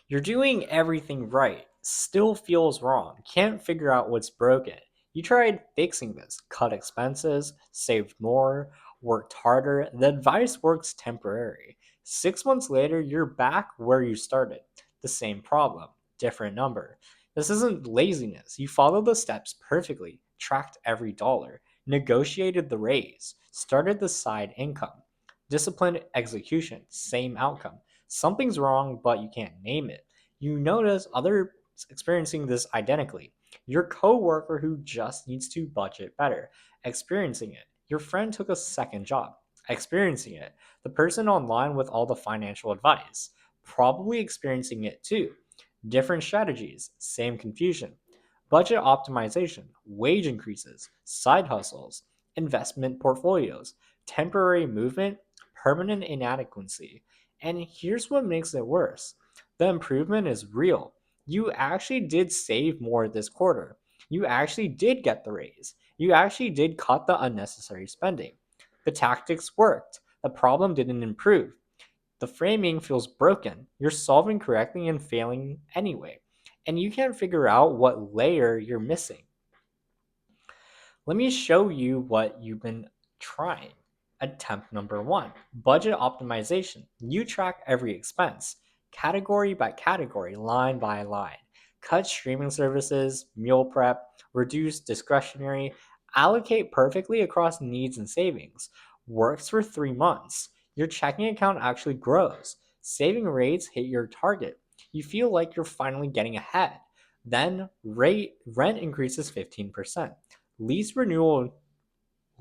You're doing everything right, still feels wrong, can't figure out what's broken. You tried fixing this, cut expenses, saved more, worked harder. The advice works temporary. 6 months later, you're back where you started. The same problem, different number. This isn't laziness. You followed the steps perfectly, tracked every dollar, negotiated the raise, started the side income. Disciplined execution, same outcome. Something's wrong, but you can't name it. You notice others experiencing this identically. Your coworker who just needs to budget better, experiencing it. Your friend took a second job, experiencing it. The person online with all the financial advice, probably experiencing it too. Different strategies, same confusion. Budget optimization, wage increases, side hustles, investment portfolios, temporary movement, permanent inadequacy. And here's what makes it worse: the improvement is real. You actually did save more this quarter. You actually did get the raise. You actually did cut the unnecessary spending. The tactics worked. The problem didn't improve. The framing feels broken. You're solving correctly and failing anyway. And you can't figure out what layer you're missing. Let me show you what you've been trying. Attempt number one: budget optimization. You track every expense, category by category, line by line. Cut streaming services, meal prep, reduce discretionary, allocate perfectly across needs and savings. Works for 3 months. Your checking account actually grows. Saving rates hit your target. You feel like you're finally getting ahead. Then rent increases 15%. Lease renewal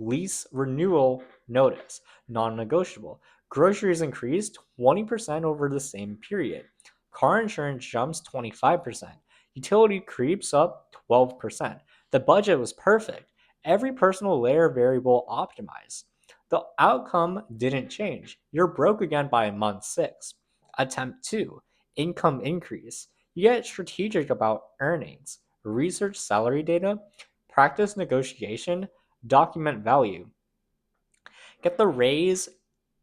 lease renewal notice, non-negotiable. Groceries increase 20% over the same period. Car insurance jumps 25%. Utility creeps up 12%. The budget was perfect. Every personal layer variable optimized. The outcome didn't change. You're broke again by month 6. Attempt 2: income increase. You get strategic about earnings. Research salary data, practice negotiation, document value. Get the raise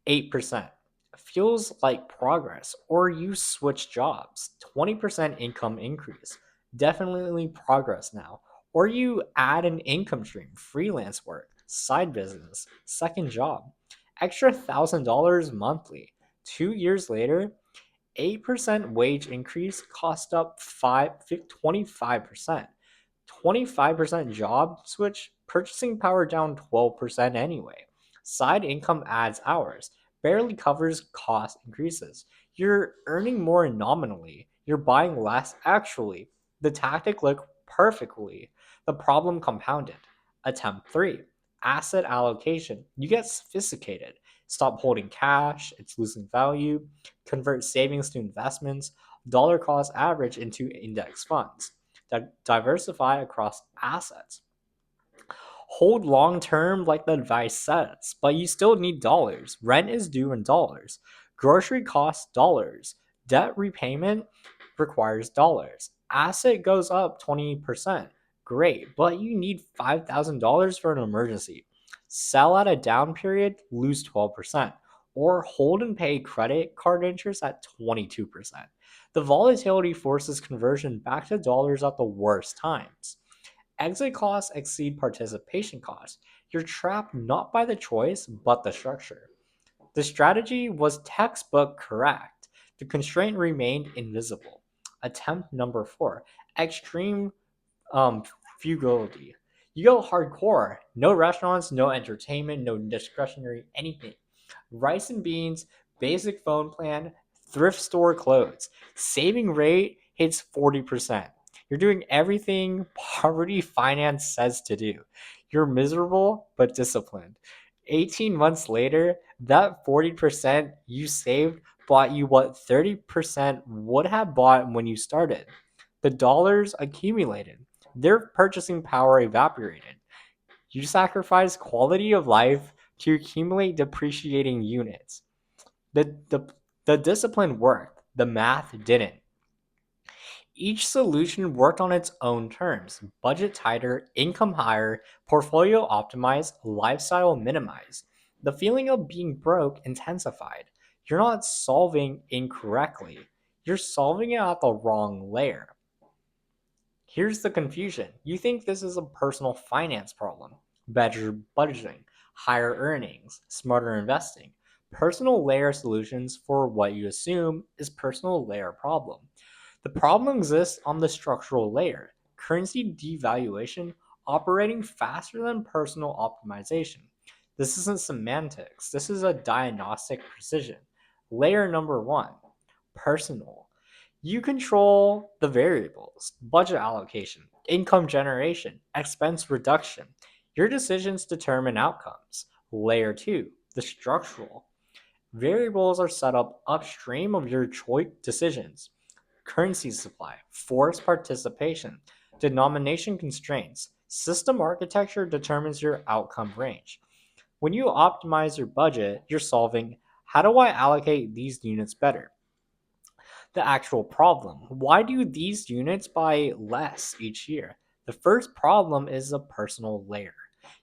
8%. Feels like progress. Or you switch jobs. 20% income increase. Definitely progress now. Or you add an income stream, freelance work, side business, second job. Extra $1,000 monthly. 2 years later, 8% wage increase cost up 25%. 25% job switch, purchasing power down 12% anyway. Side income adds hours, barely covers cost increases. You're earning more nominally, you're buying less actually. The tactic looked perfectly. The problem compounded. Attempt 3: asset allocation. You get sophisticated. Stop holding cash, it's losing value. Convert savings to investments. Dollar cost average into index funds. Diversify across assets. Hold long term like the advice says, but you still need dollars. Rent is due in dollars. Grocery costs dollars. Debt repayment requires dollars. Asset goes up 20%. Great, but you need $5,000 for an emergency. Sell at a down period, lose 12%. Or hold and pay credit card interest at 22%. The volatility forces conversion back to dollars at the worst times. Exit costs exceed participation costs. You're trapped not by the choice, but the structure. The strategy was textbook correct. The constraint remained invisible. Attempt number 4: extreme um, frugality. You go hardcore. No restaurants, no entertainment, no discretionary anything. Rice and beans, basic phone plan, thrift store clothes. Saving rate hits 40%. You're doing everything poverty finance says to do. You're miserable but disciplined. 18 months later, that 40% you saved bought you what 30% would have bought when you started. The dollars accumulated, their purchasing power evaporated. You sacrifice quality of life to accumulate depreciating units. The, the, the discipline worked, the math didn't. Each solution worked on its own terms: budget tighter, income higher, portfolio optimized, lifestyle minimized. The feeling of being broke intensified. You're not solving incorrectly, You're solving it at the wrong layer. Here's the confusion. You think this is a personal finance problem. Better budgeting, higher earnings, smarter investing. Personal layer solutions for what you assume is personal layer problem. The problem exists on the structural layer. Currency devaluation operating faster than personal optimization. This isn't semantics. This is a diagnostic precision. Layer number 1, personal. You control the variables, budget allocation, income generation, expense reduction. Your decisions determine outcomes. Layer 2, the structural. Variables are set up upstream of your choice decisions. Currency supply, forced participation, denomination constraints. System architecture determines your outcome range. When you optimize your budget, you're solving how do I allocate these units better? The actual problem. Why do these units buy less each year? The first problem is a personal layer.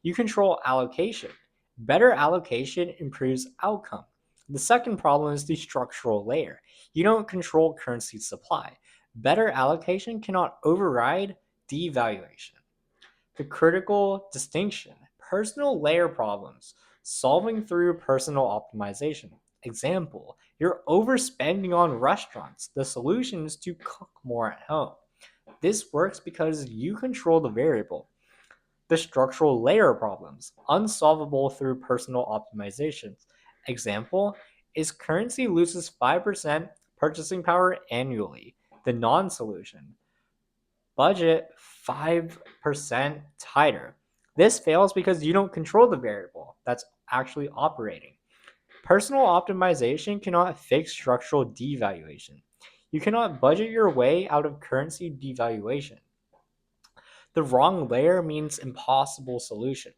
You control allocation. Better allocation improves outcome. The second problem is the structural layer. You don't control currency supply. Better allocation cannot override devaluation. The critical distinction. Personal layer problems. Solving through personal optimization. Example, you're overspending on restaurants. The solution is to cook more at home. This works because you control the variable. The structural layer problems, unsolvable through personal optimizations. Example is currency loses 5% purchasing power annually. The non solution, budget 5% tighter. This fails because you don't control the variable that's actually operating. Personal optimization cannot fix structural devaluation. You cannot budget your way out of currency devaluation. The wrong layer means impossible solution.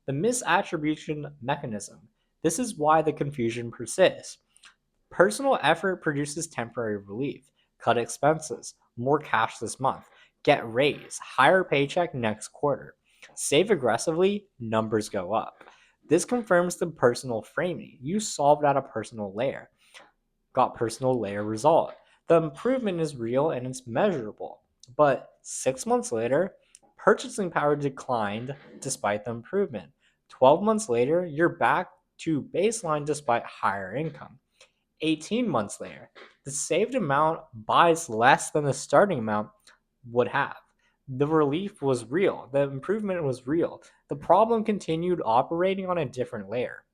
The misattribution mechanism. This is why the confusion persists. Personal effort produces temporary relief. Cut expenses, more cash this month. Get raise, higher paycheck next quarter. Save aggressively, numbers go up. This confirms the personal framing. You solved at a personal layer. Got personal layer result. The improvement is real and it's measurable. But 6 months later, purchasing power declined despite the improvement. 12 months later, you're back to baseline despite higher income. 18 months later, the saved amount buys less than the starting amount would have. The relief was real. The improvement was real. The problem continued operating on a different layer.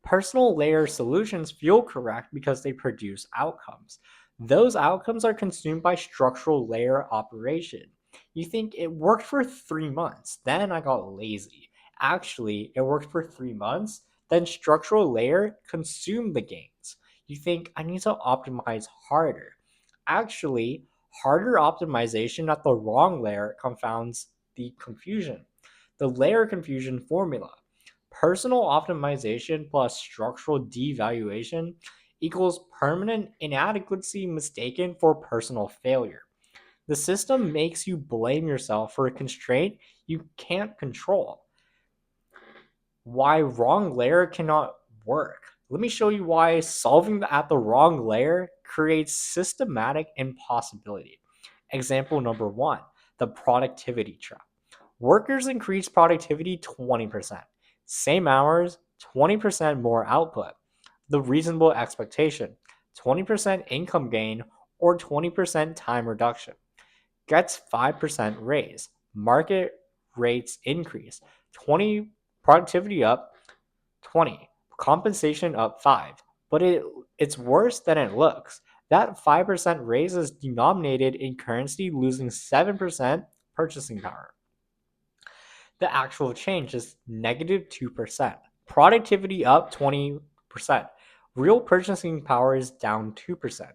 Personal layer solutions feel correct because they produce outcomes. Those outcomes are consumed by structural layer operation. You think it worked for 3 months, then I got lazy. Actually, it worked for 3 months, then structural layer consumed the gains. You think I need to optimize harder. Actually, harder optimization at the wrong layer confounds the confusion. The layer confusion formula. Personal optimization plus structural devaluation equals permanent inadequacy mistaken for personal failure. The system makes you blame yourself for a constraint you can't control. Why wrong layer cannot work. Let me show you why solving at the wrong layer creates systematic impossibility. Example number 1, the productivity trap. Workers increase productivity 20%. Same hours, 20% more output. The reasonable expectation, 20% income gain or 20% time reduction. Gets 5% raise. Market rates increase. 20 productivity up 20. Compensation up 5. But it's worse than it looks. That 5% raise is denominated in currency losing 7% purchasing power. The actual change is negative 2%. Productivity up 20%. Real purchasing power is down 2%.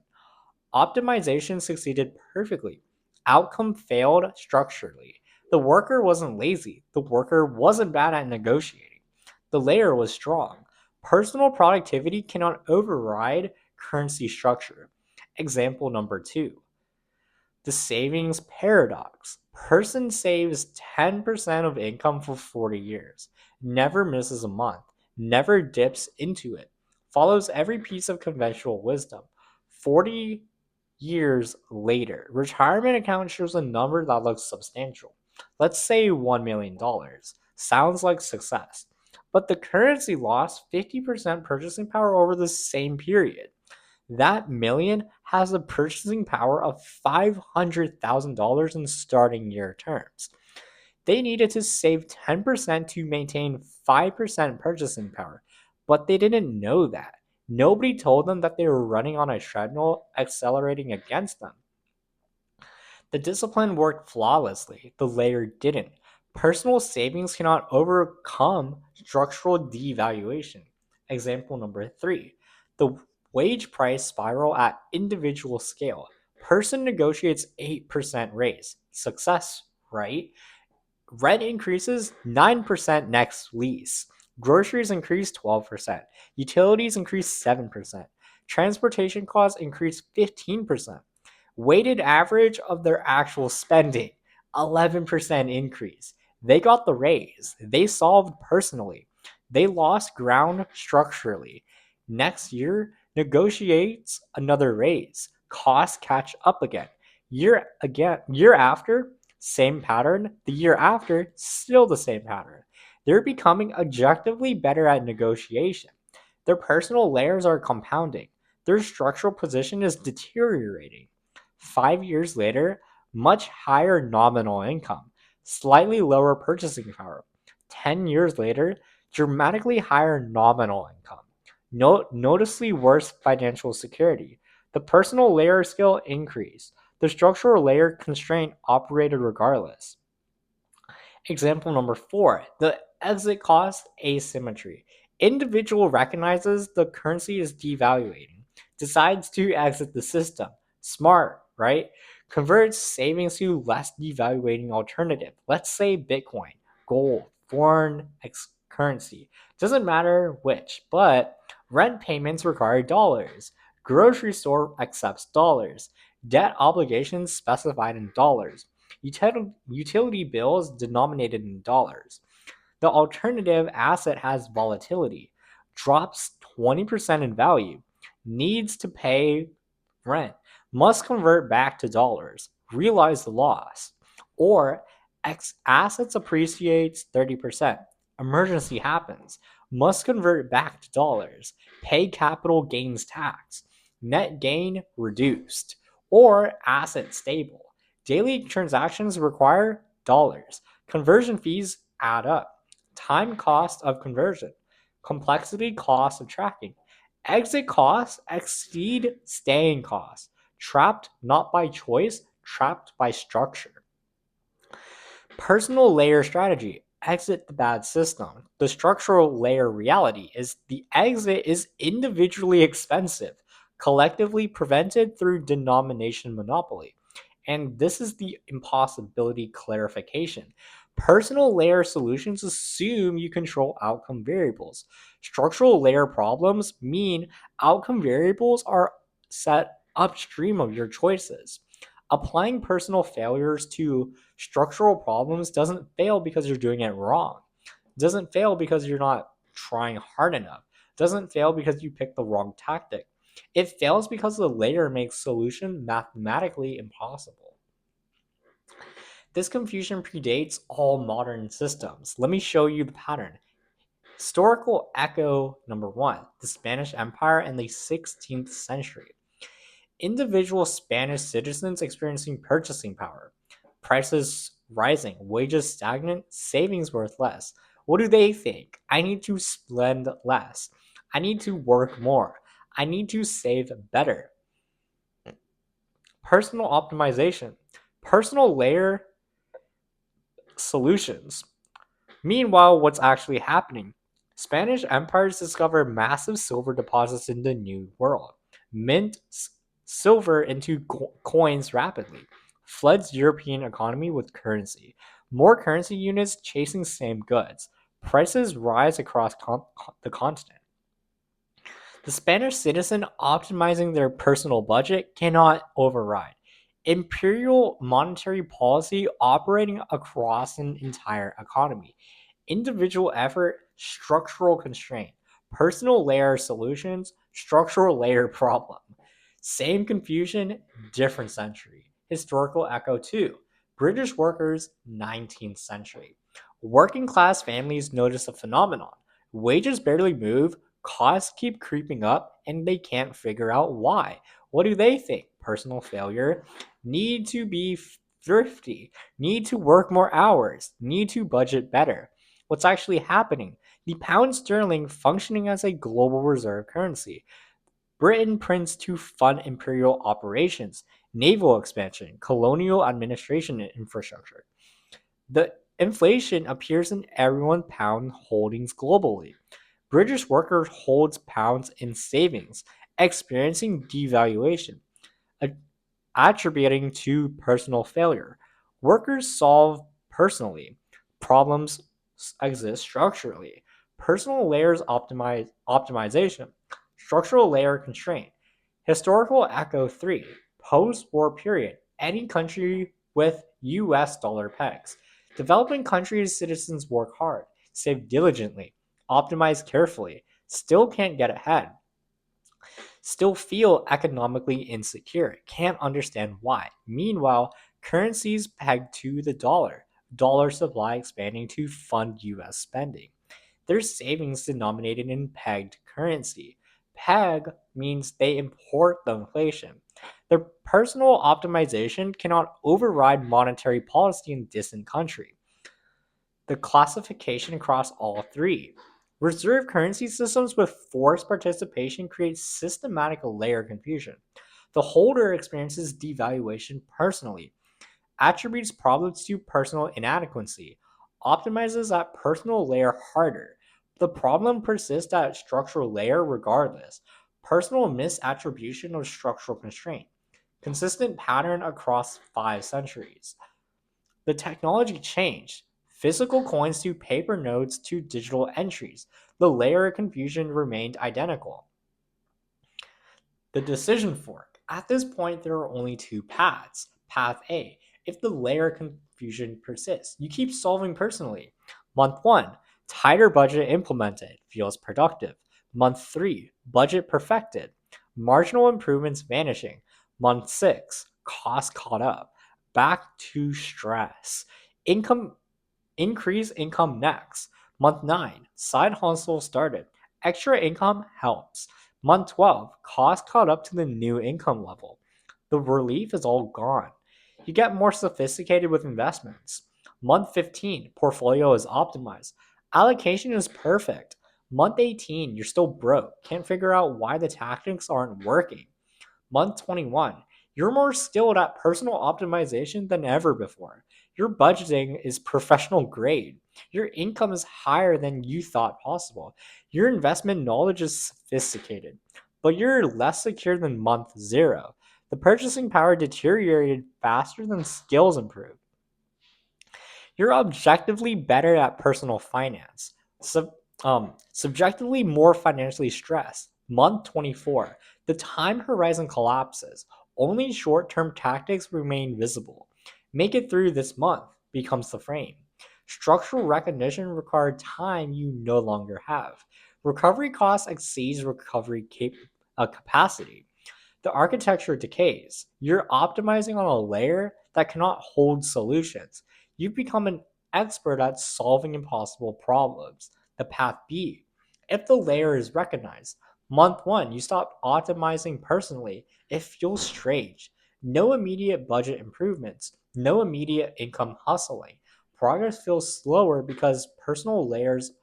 Optimization succeeded perfectly. Outcome failed structurally. The worker wasn't lazy. The worker wasn't bad at negotiating. The layer was strong. Personal productivity cannot override currency structure. Example number 2. The savings paradox. Person saves 10% of income for 40 years, never misses a month, never dips into it, follows every piece of conventional wisdom. 40 years later, retirement account shows a number that looks substantial. Let's say $1 million. Sounds like success. But the currency lost 50% purchasing power over the same period. That million has a purchasing power of $500,000 in starting year terms. They needed to save 10% to maintain 5% purchasing power, but they didn't know that. Nobody told them that they were running on a treadmill accelerating against them. The discipline worked flawlessly, the layer didn't. Personal savings cannot overcome structural devaluation. Example number 3. The wage price spiral at individual scale. Person negotiates 8% raise. Success, right? Rent increases 9% next lease. Groceries increase 12%. Utilities increase 7%. Transportation costs increase 15%. Weighted average of their actual spending, 11% increase. They got the raise. They solved personally. They lost ground structurally. Next year, negotiates another raise. Costs catch up again. Year after, same pattern. The year after, still the same pattern. They're becoming objectively better at negotiation. Their personal layers are compounding. Their structural position is deteriorating. 5 years later, much higher nominal income, slightly lower purchasing power. 10 years later, dramatically higher nominal income, noticeably worse financial security. The personal layer skill increased. The structural layer constraint operated regardless. Example number 4, the exit cost asymmetry. Individual recognizes the currency is devaluating, decides to exit the system. Smart, right? Converts savings to less devaluating alternative. Let's say Bitcoin, gold, foreign currency. Doesn't matter which, but rent payments require dollars. Grocery store accepts dollars. Debt obligations specified in dollars. Utility bills denominated in dollars. The alternative asset has volatility, drops 20% in value, needs to pay rent, must convert back to dollars, realize the loss, or assets appreciates 30%, emergency happens, must convert back to dollars, pay capital gains tax, net gain reduced, or asset stable. Daily transactions require dollars. Conversion fees add up. Time cost of conversion. Complexity cost of tracking. Exit costs exceed staying costs. Trapped not by choice, trapped by structure. Personal layer strategy. Exit the bad system. The structural layer reality is the exit is individually expensive, collectively prevented through denomination monopoly. And this is the impossibility clarification. Personal layer solutions assume you control outcome variables. Structural layer problems mean outcome variables are set upstream of your choices. Applying personal failures to structural problems doesn't fail because you're doing it wrong. It doesn't fail because you're not trying hard enough. It doesn't fail because you picked the wrong tactic. It fails because the layer makes solution mathematically impossible. This confusion predates all modern systems. Let me show you the pattern. Historical echo number 1, the Spanish Empire in the 16th century. Individual Spanish citizens experiencing purchasing power, prices rising, wages stagnant, savings worth less. What do they think? I need to spend less. I need to work more. I need to save better. Personal optimization, personal layer solutions. Meanwhile, what's actually happening? Spanish empires discover massive silver deposits in the New World, mint silver into coins rapidly, floods European economy with currency, more currency units chasing same goods, prices rise across the continent. The Spanish citizen optimizing their personal budget cannot override imperial monetary policy operating across an entire economy. Individual effort, structural constraint. Personal layer solutions, structural layer problem. Same confusion, different century. Historical echo 2. British workers, 19th century. Working class families notice a phenomenon. Wages barely move, costs keep creeping up, and they can't figure out why. What do they think? Personal failure? Need to be thrifty, need to work more hours, need to budget better. What's actually happening? The pound sterling functioning as a global reserve currency. Britain prints to fund imperial operations, naval expansion, colonial administration and infrastructure. The inflation appears in everyone pound holdings globally. British worker holds pounds in savings, experiencing devaluation, attributing to personal failure. Workers solve personally. Problems exist structurally. Personal layers optimization. Structural layer constraint. Historical echo 3. Post-war period. Any country with US dollar pegs. Developing countries' citizens work hard, save diligently, optimize carefully, still can't get ahead, still feel economically insecure, can't understand why. Meanwhile, currencies pegged to the dollar supply expanding to fund US spending. Their savings denominated in pegged currency. Peg means they import the inflation. Their personal optimization cannot override monetary policy in distant country. The classification across all three. Reserve currency systems with forced participation create systematic layer confusion. The holder experiences devaluation personally, attributes problems to personal inadequacy, optimizes that personal layer harder. The problem persists at structural layer regardless. Personal misattribution of structural constraint. Consistent pattern across 5 centuries. The technology changed. Physical coins to paper notes to digital entries. The layer of confusion remained identical. The decision fork. At this point, there are only two paths. Path A. If the layer confusion persists, you keep solving personally. Month 1. Tighter budget implemented. Feels productive. Month 3. Budget perfected. Marginal improvements vanishing. Month 6. Cost caught up. Back to stress. Income Increase income next. Month 9, side hustle started. Extra income helps. Month 12, cost caught up to the new income level. The relief is all gone. You get more sophisticated with investments. Month 15, portfolio is optimized. Allocation is perfect. Month 18, you're still broke. Can't figure out why the tactics aren't working. Month 21, you're more skilled at personal optimization than ever before. Your budgeting is professional grade. Your income is higher than you thought possible. Your investment knowledge is sophisticated, but you're less secure than month 0. The purchasing power deteriorated faster than skills improved. You're objectively better at personal finance. Subjectively more financially stressed. Month 24. The time horizon collapses. Only short term tactics remain visible. Make it through this month becomes the frame. Structural recognition required time you no longer have. Recovery cost exceeds recovery capacity. The architecture decays. You're optimizing on a layer that cannot hold solutions. You've become an expert at solving impossible problems. The path B. If the layer is recognized, month 1, you stop optimizing personally. It feels strange. No immediate budget improvements, no immediate income hustling. Progress feels slower because personal layers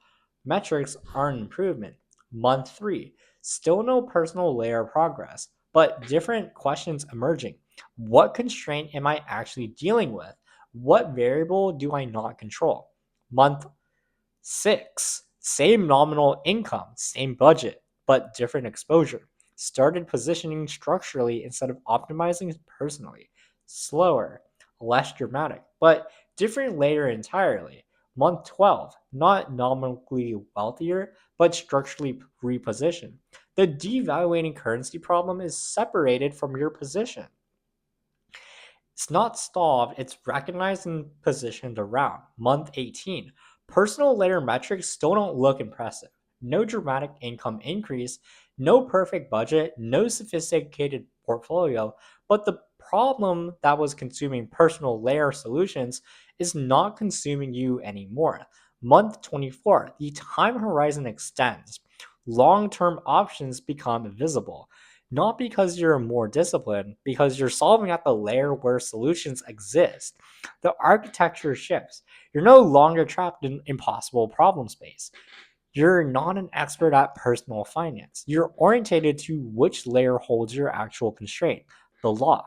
metrics are an improvement. Month 3, still no personal layer progress, but different questions emerging. What constraint am I actually dealing with? What variable do I not control? Month 6, same nominal income, same budget, but different exposure. Started positioning structurally instead of optimizing personally. Slower, less dramatic, but different layer entirely. Month 12, not nominally wealthier, but structurally repositioned. The devaluating currency problem is separated from your position. It's not stalled, it's recognized and positioned around. Month 18. Personal layer metrics still don't look impressive. no dramatic income increase, no perfect budget, no sophisticated portfolio. But the problem that was consuming personal layer solutions is not consuming you anymore. Month 24, the time horizon extends. Long term options become visible. Not because you're more disciplined, because you're solving at the layer where solutions exist. The architecture shifts. You're no longer trapped in impossible problem space. You're not an expert at personal finance. You're orientated to which layer holds your actual constraint, the law.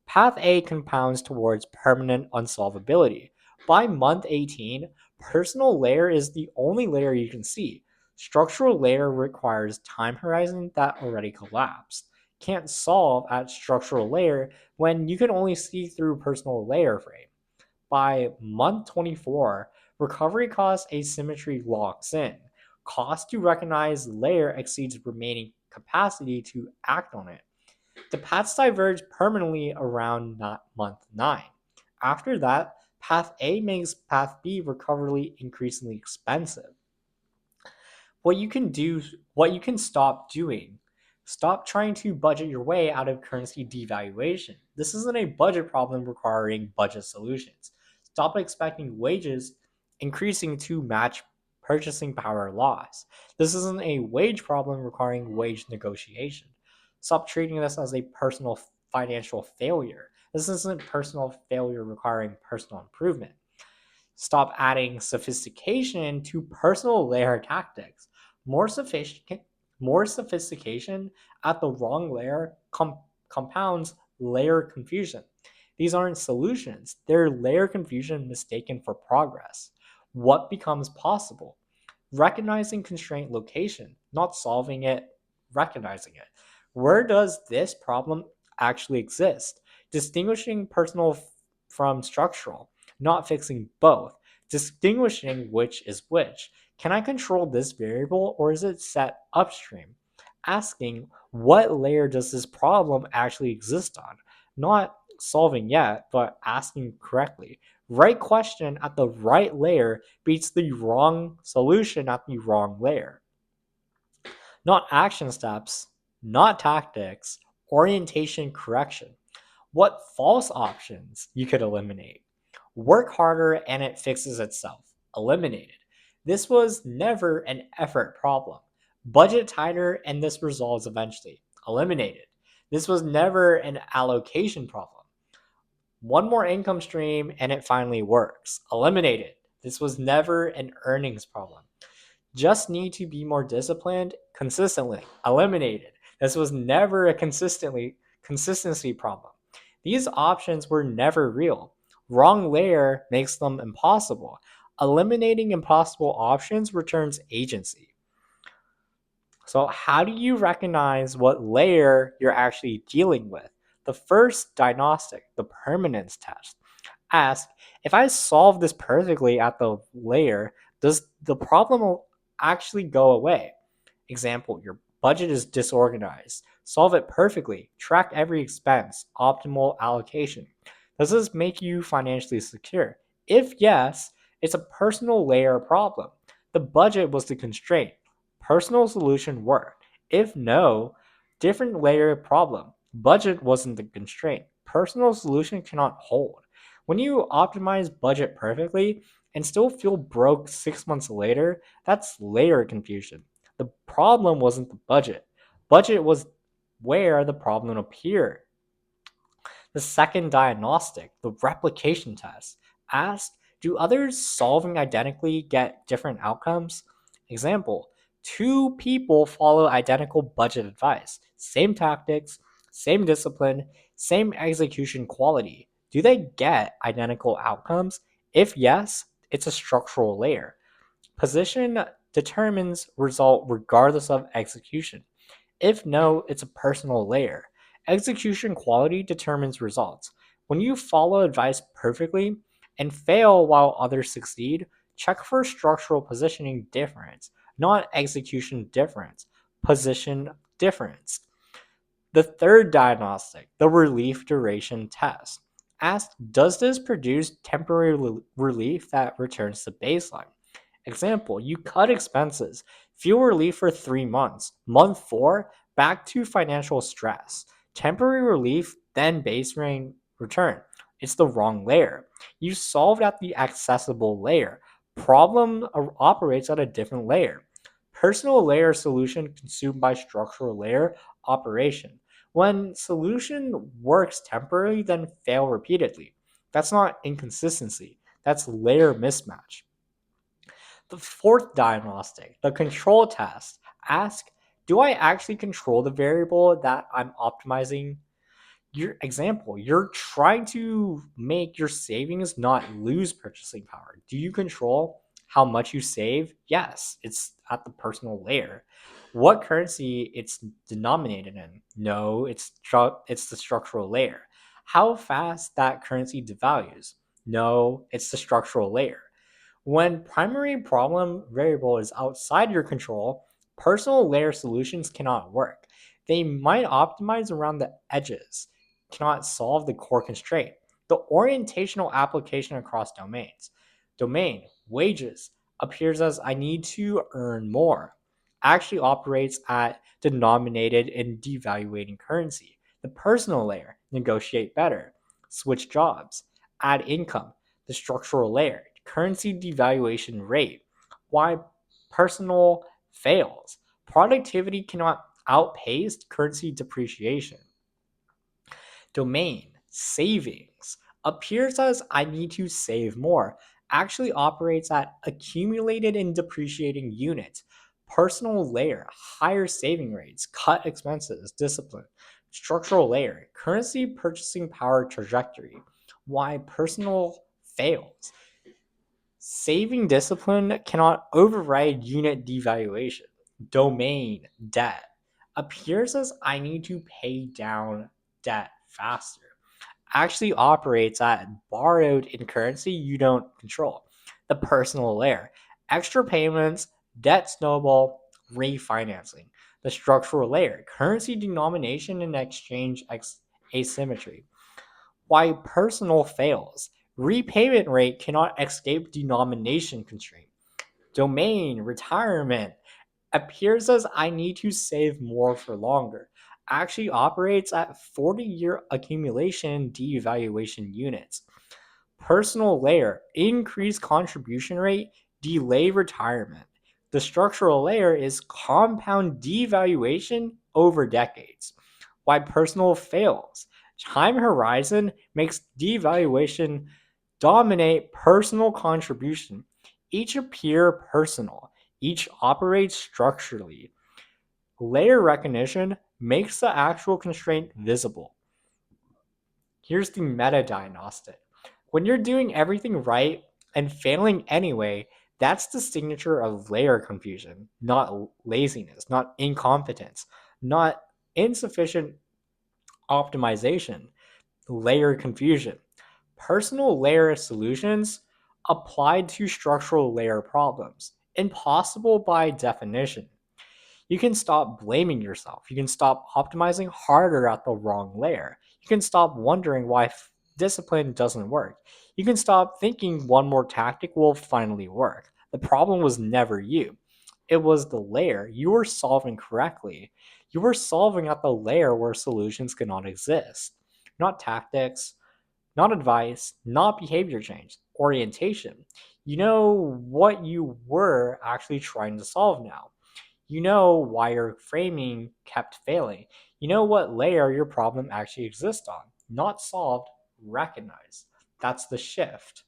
Path A compounds towards permanent unsolvability. By month 18, personal layer is the only layer you can see. Structural layer requires time horizon that already collapsed. Can't solve at structural layer when you can only see through personal layer frame. By month 24, recovery cost asymmetry locks in. Cost to recognize layer exceeds remaining capacity to act on it. The paths diverge permanently around month 9. After that, path A makes path B recoverably increasingly expensive. What you can do, what you can stop doing. Stop trying to budget your way out of currency devaluation. This isn't a budget problem requiring budget solutions. Stop expecting wages increasing to match purchasing power loss. This isn't a wage problem requiring wage negotiation. Stop treating this as a personal financial failure. This isn't personal failure requiring personal improvement. Stop adding sophistication to personal layer tactics. More sophistication, more sophistication at the wrong layer compounds layer confusion. These aren't solutions, they're layer confusion mistaken for progress. What becomes possible? Recognizing constraint location, not solving it, recognizing it. Where does this problem actually exist? Distinguishing personal from structural, not fixing both. Distinguishing which is which. Can I control this variable or is it set upstream? Asking what layer does this problem actually exist on? Not solving yet, but asking correctly. Right question at the right layer beats the wrong solution at the wrong layer. Not action steps, not tactics, orientation correction. What false options you could eliminate? Work harder and it fixes itself. Eliminated. This was never an effort problem. Budget tighter and this resolves eventually. Eliminated. This was never an allocation problem. One more income stream and it finally works. Eliminated. This was never an earnings problem. Just need to be more disciplined consistently. Eliminated. This was never a consistency problem. These options were never real. Wrong layer makes them impossible. Eliminating impossible options returns agency. So, how do you recognize what layer you're actually dealing with? The first diagnostic, the permanence test, ask if I solve this perfectly at the layer, does the problem actually go away? Example, your budget is disorganized. Solve it perfectly. Track every expense. Optimal allocation. Does this make you financially secure? If yes, it's a personal layer problem. The budget was the constraint. Personal solution worked. If no, different layer problem. Budget wasn't the constraint. Personal solution cannot hold. When you optimize budget perfectly and still feel broke 6 months later, that's layer confusion. The problem wasn't the budget. Budget was where the problem appeared. The second diagnostic, the replication test, asked, do others solving identically get different outcomes? Example, two people follow identical budget advice, same tactics, same discipline, same execution quality. Do they get identical outcomes? If yes, it's a structural layer. Position determines result regardless of execution. If no, it's a personal layer. Execution quality determines results. When you follow advice perfectly and fail while others succeed, check for structural positioning difference, not execution difference, position difference. The third diagnostic, the relief duration test, asks, does this produce temporary relief that returns to baseline? Example, you cut expenses, Feel relief for 3 months. Month 4, back to financial stress. Temporary relief, then baseline return. It's the wrong layer. You solved at the accessible layer. Problem operates at a different layer. Personal layer solution consumed by structural layer operation. When solution works temporarily, then fail repeatedly. That's not inconsistency. That's layer mismatch. The fourth diagnostic, the control test, ask, do I actually control the variable that I'm optimizing? Your example, you're trying to make your savings not lose purchasing power. Do you control how much you save? Yes, it's at the personal layer. What currency it's denominated in? No, it's the structural layer. How fast that currency devalues? No, it's the structural layer. When primary problem variable is outside your control, personal layer solutions cannot work. They might optimize around the edges, cannot solve the core constraint. The orientational application across domains. Domain, wages, appears as I need to earn more. Actually operates at denominated and devaluating currency. The personal layer, negotiate better. Switch jobs, add income. The structural layer, currency devaluation rate. Why personal fails. Productivity cannot outpace currency depreciation. Domain, savings, appears as I need to save more, actually operates at accumulated and depreciating units. Personal layer, higher saving rates, cut expenses, discipline. Structural layer, currency purchasing power trajectory. Why personal fails. Saving discipline cannot override unit devaluation. Domain, debt, appears as I need to pay down debt faster. Actually operates at borrowed in currency you don't control. The personal layer, extra payments, debt snowball, refinancing. The structural layer, currency denomination and exchange asymmetry. Why personal fails. Repayment rate cannot escape denomination constraint. Domain, retirement, appears as I need to save more for longer. Actually operates at 40-year accumulation devaluation units. Personal layer, increased contribution rate, delay retirement. The structural layer is compound devaluation over decades. Why personal fails. Time horizon makes devaluation dominate personal contribution. Each appear personal. Each operates structurally. Layer recognition makes the actual constraint visible. Here's the meta-diagnostic. When you're doing everything right and failing anyway, that's the signature of layer confusion, not laziness, not incompetence, not insufficient optimization. Layer confusion. Personal layer solutions applied to structural layer problems. Impossible by definition. You can stop blaming yourself. You can stop optimizing harder at the wrong layer. You can stop wondering why discipline doesn't work. You can stop thinking one more tactic will finally work. The problem was never you. It was the layer you were solving correctly. You were solving at the layer where solutions cannot exist. Not tactics, not advice, not behavior change, orientation. You know what you were actually trying to solve now. You know why your framing kept failing. You know what layer your problem actually exists on. Not solved, recognized. That's the shift.